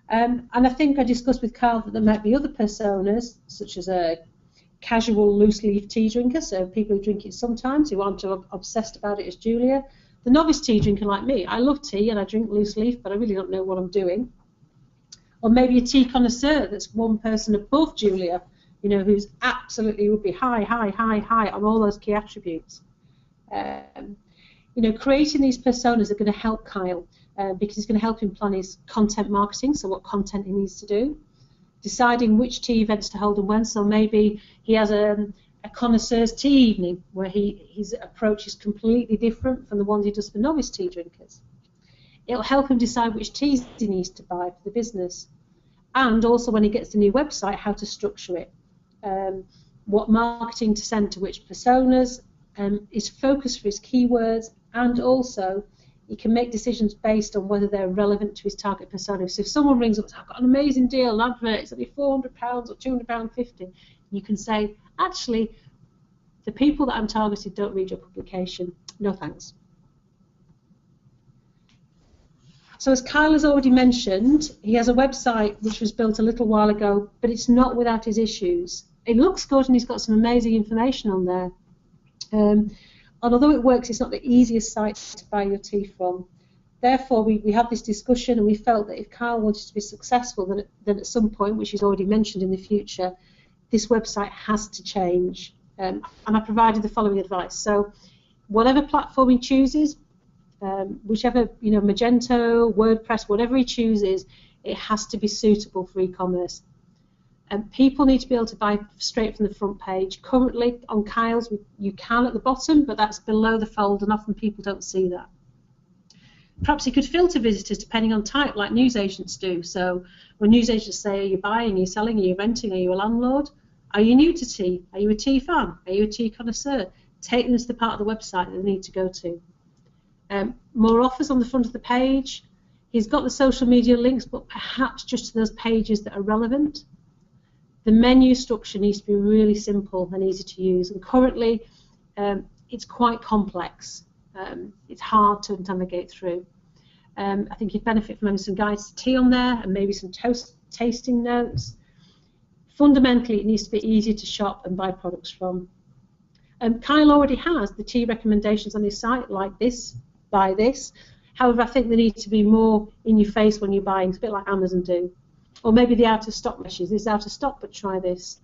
And I think I discussed with Carl that there might be other personas, such as a casual loose-leaf tea drinker, so people who drink it sometimes, who aren't obsessed about it as Julia. The novice tea drinker like me, I love tea and I drink loose-leaf, but I really don't know what I'm doing. Or maybe a tea connoisseur that's one person above Julia, you know, who's absolutely would be high on all those key attributes. You know, creating these personas are going to help Kyle because it's going to help him plan his content marketing, so what content he needs to do, deciding which tea events to hold and when. So maybe he has a connoisseur's tea evening where his approach is completely different from the ones he does for novice tea drinkers. It'll help him decide which teas he needs to buy for the business, and also when he gets the new website, how to structure it, what marketing to send to which personas, his focus for his keywords, and also he can make decisions based on whether they're relevant to his target persona. So if someone rings up and says, I've got an amazing deal, an advert, it's only £400 or £200.50, you can say, actually, the people that I'm targeted don't read your publication. No thanks. So as Kyle has already mentioned, he has a website which was built a little while ago, but it's not without his issues. It looks good and he's got some amazing information on there. Although it works, it's not the easiest site to buy your tea from. Therefore, we had this discussion and we felt that if Kyle wanted to be successful, then at some point, which he's already mentioned in the future, this website has to change. And I provided the following advice. So whatever platform he chooses, whichever, you know, Magento, WordPress, whatever he chooses, it has to be suitable for e-commerce. And people need to be able to buy straight from the front page. Currently, on Kyle's, you can at the bottom, but that's below the fold, and often people don't see that. Perhaps you could filter visitors depending on type, like newsagents do. So when newsagents say, are you buying, are you selling, are you renting, are you a landlord? Are you new to tea? Are you a tea fan? Are you a tea connoisseur? Take them to the part of the website that they need to go to. More offers on the front of the page. He's got the social media links, but perhaps just to those pages that are relevant. The menu structure needs to be really simple and easy to use, and currently it's quite complex. It's hard to navigate through. I think you'd benefit from having some guides to tea on there and maybe some tasting notes. Fundamentally, it needs to be easy to shop and buy products from. Kyle already has the tea recommendations on his site, like this, buy this. However, I think they need to be more in your face when you're buying. It's a bit like Amazon do. Or maybe the out-of-stock message. This is out of stock, but try this.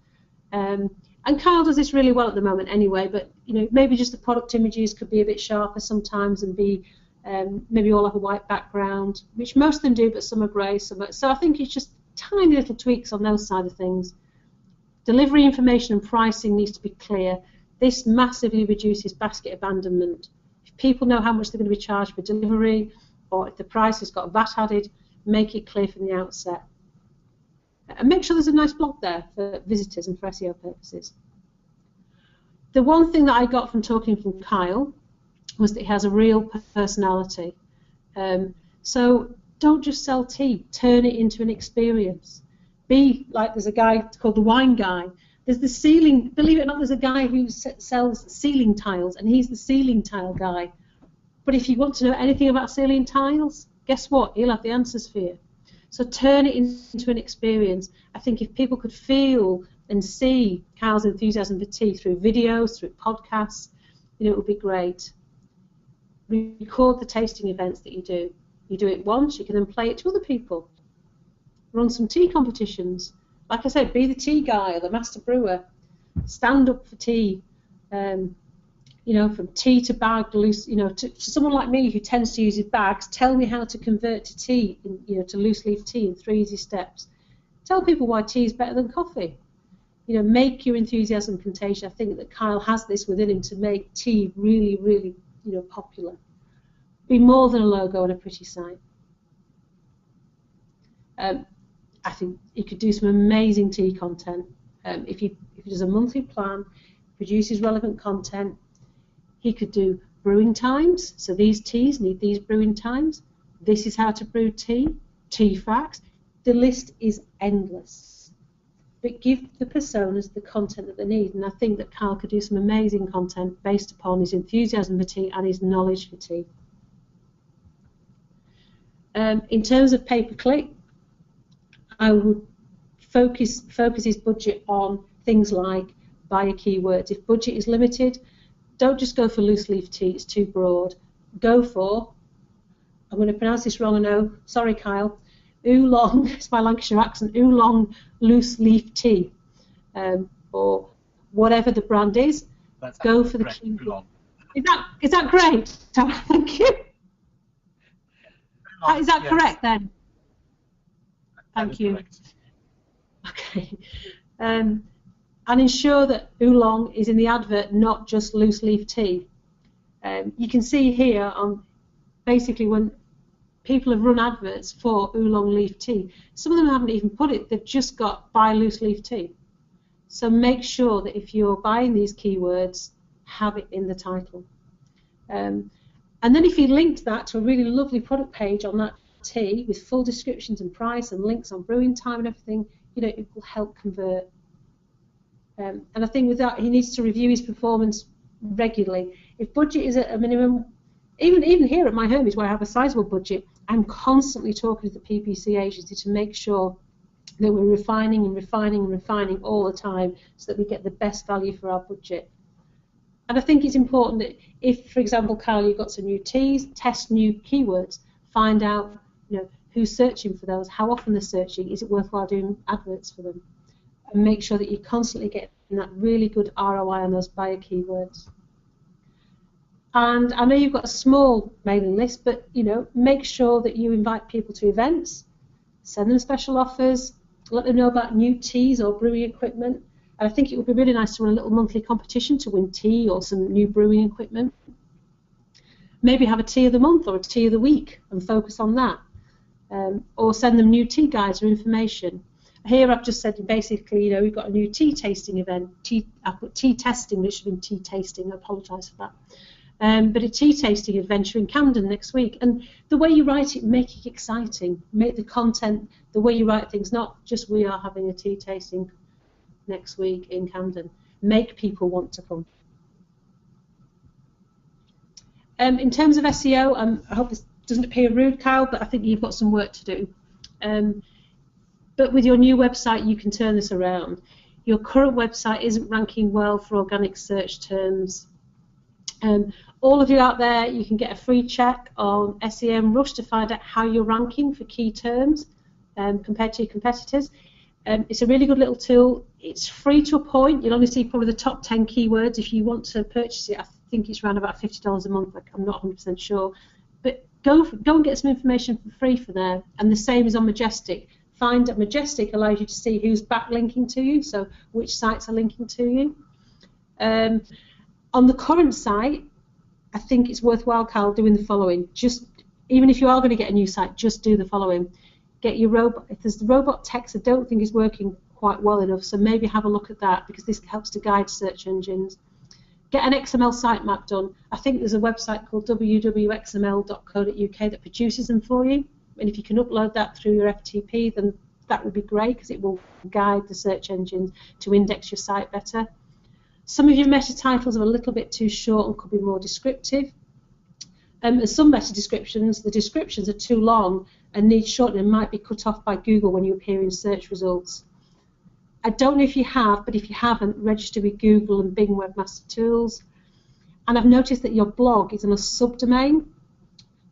And Kyle does this really well at the moment anyway, but you know, maybe just the product images could be a bit sharper sometimes and be maybe all have a white background, which most of them do, but some are grey. So I think it's just tiny little tweaks on those side of things. Delivery information and pricing needs to be clear. This massively reduces basket abandonment. If people know how much they're going to be charged for delivery, or if the price has got VAT added, make it clear from the outset. And make sure there's a nice blog there for visitors and for SEO purposes. The one thing that I got from talking from Kyle was that he has a real personality. So don't just sell tea, turn it into an experience. Be like, there's a guy called the Wine Guy. There's the ceiling, believe it or not, there's a guy who sells ceiling tiles, and he's the ceiling tile guy. But if you want to know anything about ceiling tiles, guess what? He'll have the answers for you. So turn it into an experience. I think if people could feel and see Kyle's enthusiasm for tea through videos, through podcasts, it would be great. Record the tasting events that you do. You do it once, you can then play it to other people. Run some tea competitions. Like I said, be the tea guy or the master brewer. Stand up for tea. From tea to bag, loose. To someone like me who tends to use his bags, tell me how to convert to tea, to loose leaf tea in 3 easy steps. Tell people why tea is better than coffee. Make your enthusiasm contagious. I think that Kyle has this within him to make tea really, really, popular. Be more than a logo on a pretty site. I think he could do some amazing tea content. If he does a monthly plan, produces relevant content, he could do brewing times. So these teas need these brewing times. This is how to brew tea. Tea facts. The list is endless. But give the personas the content that they need. And I think that Kyle could do some amazing content based upon his enthusiasm for tea and his knowledge for tea. In terms of pay-per-click, I would focus his budget on things like buyer keywords. If budget is limited, don't just go for loose leaf tea, it's too broad. Go for, I'm going to pronounce this wrong, I know, sorry Kyle, oolong, it's my Lancashire accent, oolong loose leaf tea, or whatever the brand is. That's go for the keyword. Is that great? Thank you. Is that correct then? Thank you. Correct. Okay. And ensure that oolong is in the advert, not just loose leaf tea. You can see here on basically when people have run adverts for oolong leaf tea, some of them haven't even put it, they've just got buy loose leaf tea. So make sure that if you're buying these keywords, have it in the title. And then if you linked that to a really lovely product page on that tea with full descriptions and price and links on brewing time and everything, it will help convert. And I think with that, he needs to review his performance regularly. If budget is at a minimum, even here at myHermes, where I have a sizable budget, I'm constantly talking to the PPC agency to make sure that we're refining and refining and refining all the time so that we get the best value for our budget. And I think it's important that if, for example, Kyle, you've got some new teas, test new keywords, find out who's searching for those, how often they're searching, is it worthwhile doing adverts for them? And make sure that you're constantly getting that really good ROI on those buyer keywords. And I know you've got a small mailing list, but make sure that you invite people to events, send them special offers, let them know about new teas or brewing equipment. And I think it would be really nice to run a little monthly competition to win tea or some new brewing equipment. Maybe have a tea of the month or a tea of the week and focus on that. Or send them new tea guides or information. Here I've just said basically, we've got a new tea tasting event. I put tea testing, which should have been tea tasting, I apologise for that. But a tea tasting adventure in Camden next week. And the way you write it, make it exciting. Make the content, the way you write things, not just we are having a tea tasting next week in Camden. Make people want to come. In terms of SEO, I hope this doesn't appear rude, Kyle, but I think you've got some work to do. But with your new website, you can turn this around. Your current website isn't ranking well for organic search terms. All of you out there, you can get a free check on SEM Rush to find out how you're ranking for key terms compared to your competitors. It's a really good little tool. It's free to a point. You'll only see probably the top 10 keywords. If you want to purchase it, I think it's around about $50 a month. I'm not 100% sure. But go and get some information for free for there. And the same is on Majestic. Find that Majestic allows you to see who's backlinking to you, so which sites are linking to you. On the current site, I think it's worthwhile, Carl, doing the following. Just even if you are going to get a new site, just do the following. Get your robot. If there's the robot text, I don't think is working quite well enough, so maybe have a look at that because this helps to guide search engines. Get an XML sitemap done. I think there's a website called www.xml.co.uk that produces them for you. And if you can upload that through your FTP, then that would be great because it will guide the search engines to index your site better. Some of your meta titles are a little bit too short and could be more descriptive. And some meta descriptions, the descriptions are too long and need shortening and might be cut off by Google when you appear in search results. I don't know if you have, but if you haven't, register with Google and Bing Webmaster Tools. And I've noticed that your blog is on a subdomain.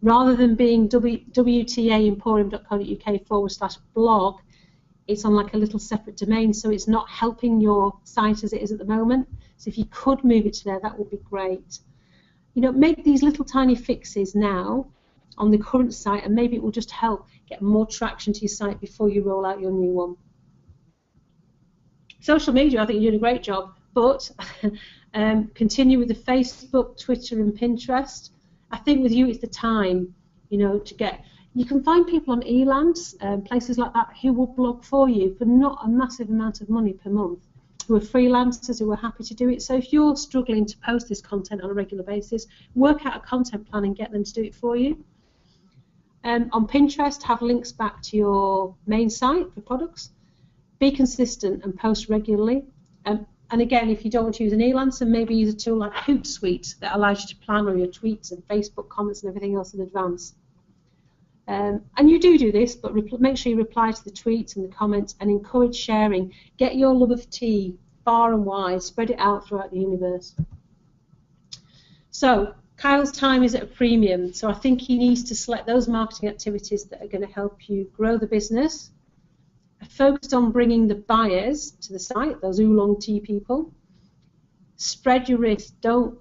Rather than being wtaemporium.co.uk/blog, it's on like a little separate domain, so it's not helping your site as it is at the moment. So if you could move it to there, that would be great. You know, make these little tiny fixes now on the current site, and maybe it will just help get more traction to your site before you roll out your new one. Social media, I think you're doing a great job, but continue with the Facebook, Twitter and Pinterest. I think with you it's the time, you know, to get, you can find people on Elands, places like that, who will blog for you for not a massive amount of money per month, who are freelancers who are happy to do it. So if you're struggling to post this content on a regular basis, work out a content plan and get them to do it for you. On Pinterest, have links back to your main site for products. Be consistent and post regularly. And again, if you don't want to use an Elands, then maybe use a tool like Hootsuite that allows you to plan all your tweets and Facebook comments and everything else in advance. And you do this, but make sure you reply to the tweets and the comments and encourage sharing. Get your love of tea far and wide, spread it out throughout the universe. So Kyle's time is at a premium, so I think he needs to select those marketing activities that are going to help you grow the business. I focused on bringing the buyers to the site, those oolong tea people. Spread your risk. Don't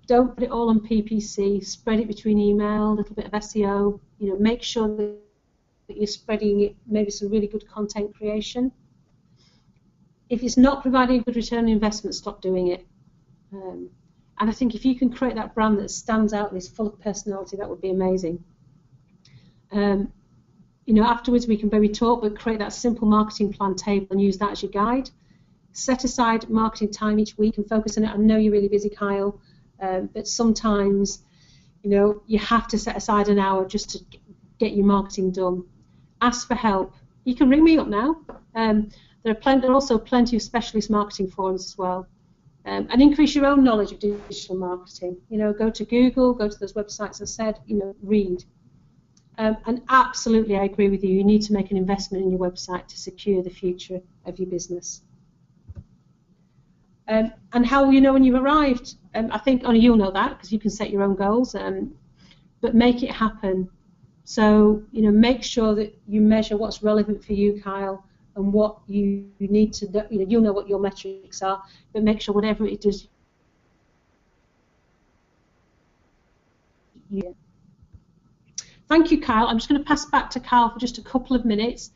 put it all on PPC. Spread it between email, a little bit of SEO. You know, make sure that you're spreading it. Maybe some really good content creation. If it's not providing a good return on investment, stop doing it. And I think if you can create that brand that stands out and is full of personality, that would be amazing. You know, afterwards we can maybe talk, but create that simple marketing plan table and use that as your guide. Set aside marketing time each week and focus on it. I know you're really busy, Kyle, but sometimes, you know, you have to set aside an hour just to get your marketing done. Ask for help. You can ring me up now. There are also plenty of specialist marketing forums as well. And increase your own knowledge of digital marketing. You know, go to Google, go to those websites I said, you know, read. And absolutely, I agree with you. You need to make an investment in your website to secure the future of your business. And how will you know when you've arrived? I think only you'll know that because you can set your own goals. But make it happen. So, you know, make sure that you measure what's relevant for you, Kyle, and what you need to do. You know, you'll know what your metrics are, but make sure whatever it is. Yeah. Thank you, Kyle. I'm just going to pass back to Kyle for just a couple of minutes,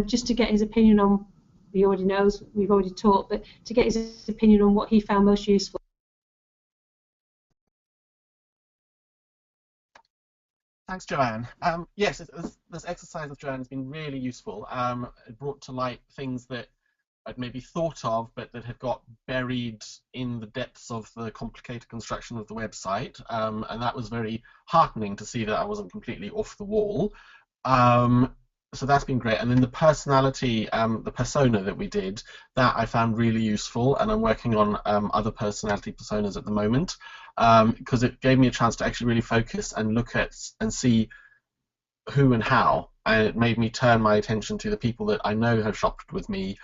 just to get his opinion on, he already knows, we've already talked, but to get his opinion on what he found most useful. Thanks, Joanne. Yes, this exercise of Joanne has been really useful. It brought to light things that I'd maybe thought of, but that had got buried in the depths of the complicated construction of the website, and that was very heartening to see that I wasn't completely off the wall. So that's been great. And then the personality, the persona that we did, that I found really useful, and I'm working on other personality personas at the moment, because it gave me a chance to actually really focus and look at and see who and how, and it made me turn my attention to the people that I know have shopped with me,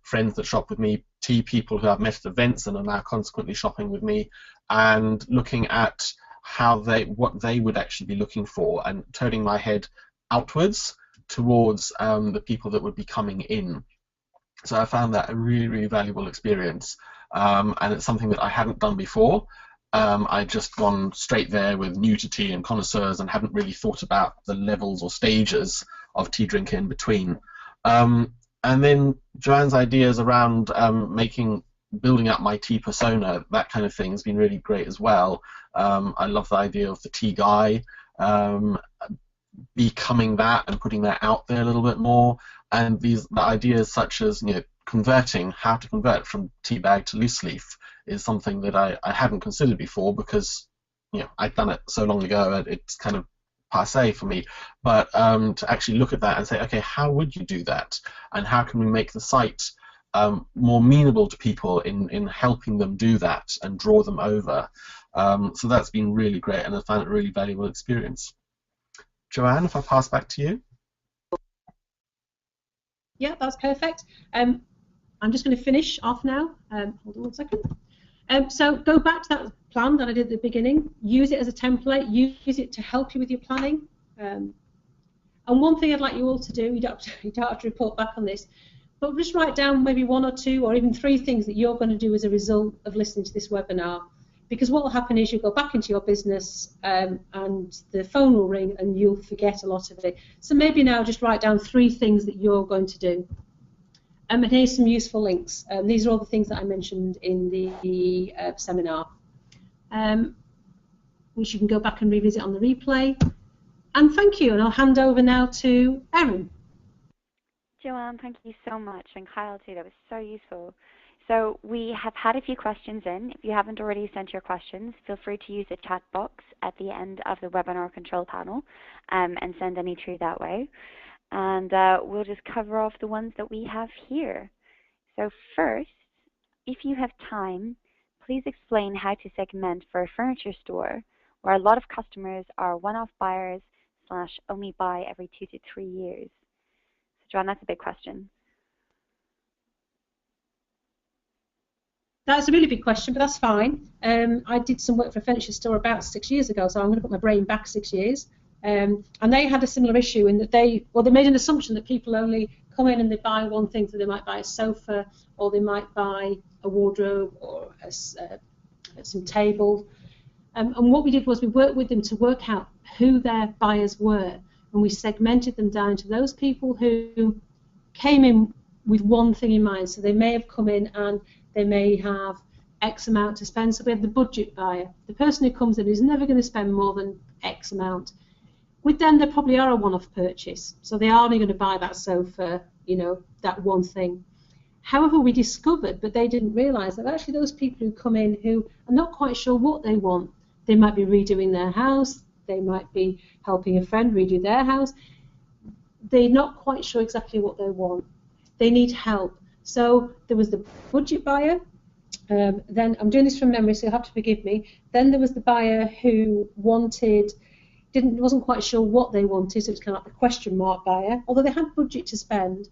friends that shop with me, tea people who I've met at events and are now consequently shopping with me, and looking at how what they would actually be looking for, and turning my head outwards towards the people that would be coming in. So I found that a really, really valuable experience, and it's something that I hadn't done before. I'd just gone straight there with new to tea and connoisseurs and hadn't really thought about the levels or stages of tea drinking in between. And then Joanne's ideas around building up my tea persona, that kind of thing, has been really great as well. I love the idea of the tea guy, becoming that and putting that out there a little bit more, and the ideas such as, you know, how to convert from tea bag to loose leaf is something that I hadn't considered before, because, you know, I'd done it so long ago, it's kind of passé for me. But to actually look at that and say, okay, how would you do that, and how can we make the site more amenable to people in helping them do that and draw them over? So that's been really great, and I found it a really valuable experience. Joanne, if I pass back to you. Yeah, that's perfect. I'm just going to finish off now. Hold on 1 second. So go back to that plan that I did at the beginning. Use it as a template. Use it to help you with your planning. And one thing I'd like you all to do, you don't have to report back on this, but just write down maybe 1 or 2 or even 3 things that you're going to do as a result of listening to this webinar. Because what will happen is you'll go back into your business and the phone will ring and you'll forget a lot of it. So maybe now just write down 3 things that you're going to do. And here's some useful links. These are all the things that I mentioned in the seminar, which you can go back and revisit on the replay. And thank you, and I'll hand over now to Erin. Joanne, thank you so much, and Kyle too, that was so useful. So we have had a few questions in. If you haven't already sent your questions, feel free to use the chat box at the end of the webinar control panel and send any through that way. And we'll just cover off the ones that we have here. So first, if you have time, please explain how to segment for a furniture store where a lot of customers are one-off buyers / only buy every 2 to 3 years. So John, that's a big question. That's a really big question, but that's fine. I did some work for a furniture store about 6 years ago, so I'm going to put my brain back 6 years. And they had a similar issue in that they made an assumption that people only come in and they buy one thing, so they might buy a sofa or they might buy a wardrobe or some table. And what we did was we worked with them to work out who their buyers were, and we segmented them down to those people who came in with one thing in mind. So they may have come in and they may have X amount to spend. So we have the budget buyer, the person who comes in who's never going to spend more than X amount. With them, they probably are a one-off purchase, so they are only going to buy that sofa, that one thing. However, we discovered, but they didn't realise, that actually those people who come in who are not quite sure what they want, they might be redoing their house, they might be helping a friend redo their house, they're not quite sure exactly what they want. They need help. So there was the budget buyer, then I'm doing this from memory, so you'll have to forgive me. Then there was the buyer who wasn't quite sure what they wanted, so it's kind of like the question mark buyer, although they had budget to spend.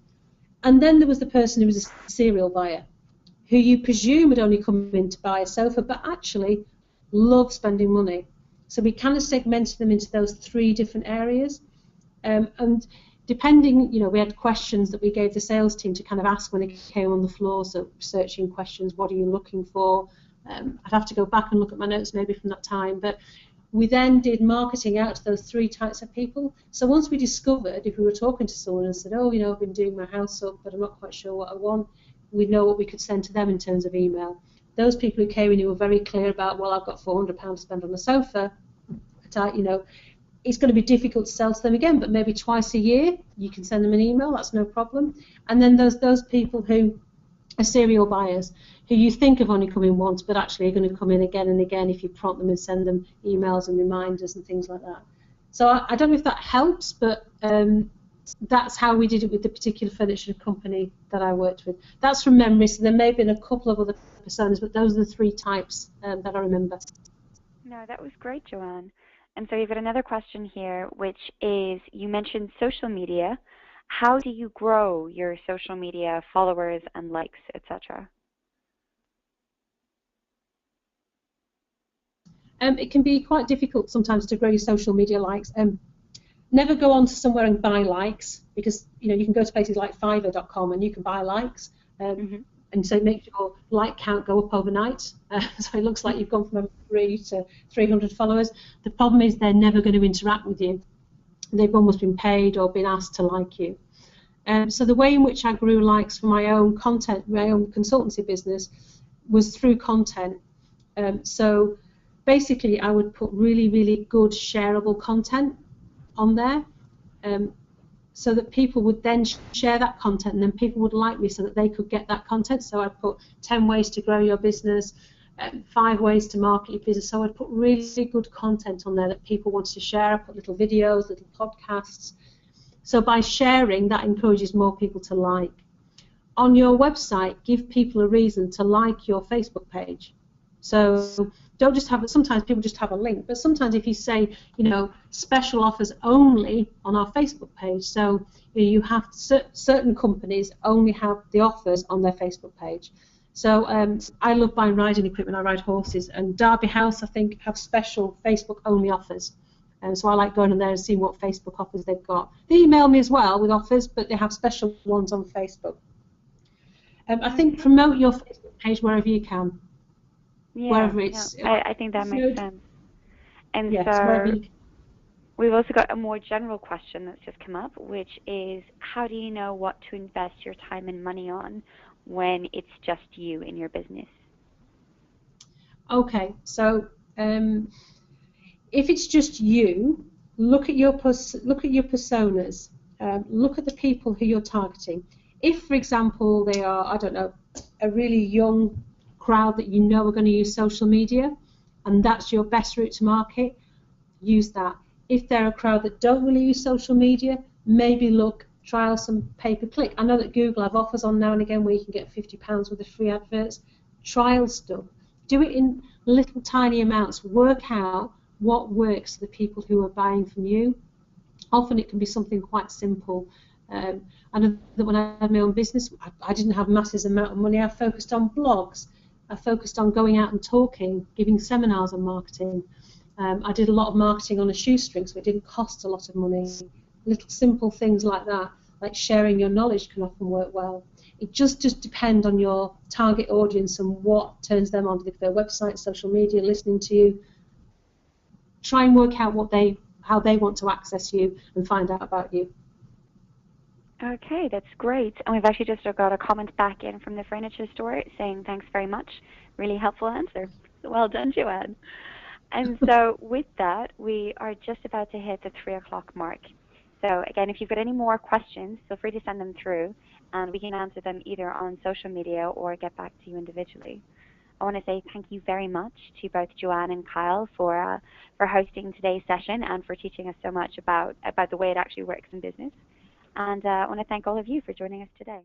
And then there was the person who was a serial buyer, who you presume would only come in to buy a sofa, but actually love spending money. So we kind of segmented them into those 3 different areas. And depending, we had questions that we gave the sales team to kind of ask when they came on the floor, so researching questions, what are you looking for? I'd have to go back and look at my notes maybe from that time, but we then did marketing out to those 3 types of people. So once we discovered, if we were talking to someone and said, oh, I've been doing my house up, but I'm not quite sure what I want, we'd know what we could send to them in terms of email. Those people who came in who were very clear about, well, I've got £400 to spend on a sofa, it's going to be difficult to sell to them again, but maybe twice a year you can send them an email, that's no problem. And then those people who are serial buyers, who you think have only come in once, but actually are going to come in again and again if you prompt them and send them emails and reminders and things like that. So I don't know if that helps, but that's how we did it with the particular furniture company that I worked with. That's from memory, so there may have been a couple of other personas, but those are the 3 types that I remember. No, that was great, Joanne. And so you've got another question here, which is, you mentioned social media. How do you grow your social media followers and likes, etc.? It can be quite difficult sometimes to grow your social media likes. Never go on to somewhere and buy likes, because you can go to places like Fiverr.com and you can buy likes, and so make your like count go up overnight. So it looks like you've gone from 3 to 300 followers. The problem is they're never going to interact with you. They've almost been paid or been asked to like you. So the way in which I grew likes for my own content, my own consultancy business, was through content. So basically I would put really, really good shareable content on there, so that people would then share that content, and then people would like me so that they could get that content. So I'd put 10 ways to grow your business, 5 ways to market your business. So I'd put really good content on there that people wanted to share. I put little videos, little podcasts. So by sharing, that encourages more people to like. On your website, give people a reason to like your Facebook page. So don't just have it. Sometimes people just have a link, but sometimes if you say, special offers only on our Facebook page, so you have certain companies only have the offers on their Facebook page. So I love buying riding equipment. I ride horses, and Derby House, I think, have special Facebook only offers. And so I like going on there and seeing what Facebook offers they've got. They email me as well with offers, but they have special ones on Facebook. I think promote your Facebook page wherever you can. Yeah, Wherever it's. I think that makes sense. And yes, so wherever you can. we've also got a more general question that's just come up, which is, how do you know what to invest your time and money on when it's just you in your business? Okay, so if it's just you, look at your personas. Look at the people who you're targeting. If, for example, they are, I don't know, a really young crowd that you know are going to use social media, and that's your best route to market, use that. If they're a crowd that don't really use social media, maybe trial some pay-per-click. I know that Google have offers on now and again where you can get £50 worth of free adverts. Trial stuff. Do it in little tiny amounts. Work out what works for the people who are buying from you. Often it can be something quite simple. I know that when I had my own business, I didn't have massive amount of money. I focused on blogs. I focused on going out and talking, giving seminars on marketing. I did a lot of marketing on a shoestring, so it didn't cost a lot of money. Little simple things like that, like sharing your knowledge, can often work well. It just depends on your target audience and what turns them on, if their website, social media, listening to you. Try and work out how they want to access you and find out about you. Okay, that's great. And we've actually just got a comment back in from the furniture store saying thanks very much. Really helpful answer. Well done, Joanne. And so with that, we are just about to hit the 3 o'clock mark. So again, if you've got any more questions, feel free to send them through, and we can answer them either on social media or get back to you individually. I want to say thank you very much to both Joanne and Kyle for hosting today's session and for teaching us so much about the way it actually works in business. And I want to thank all of you for joining us today.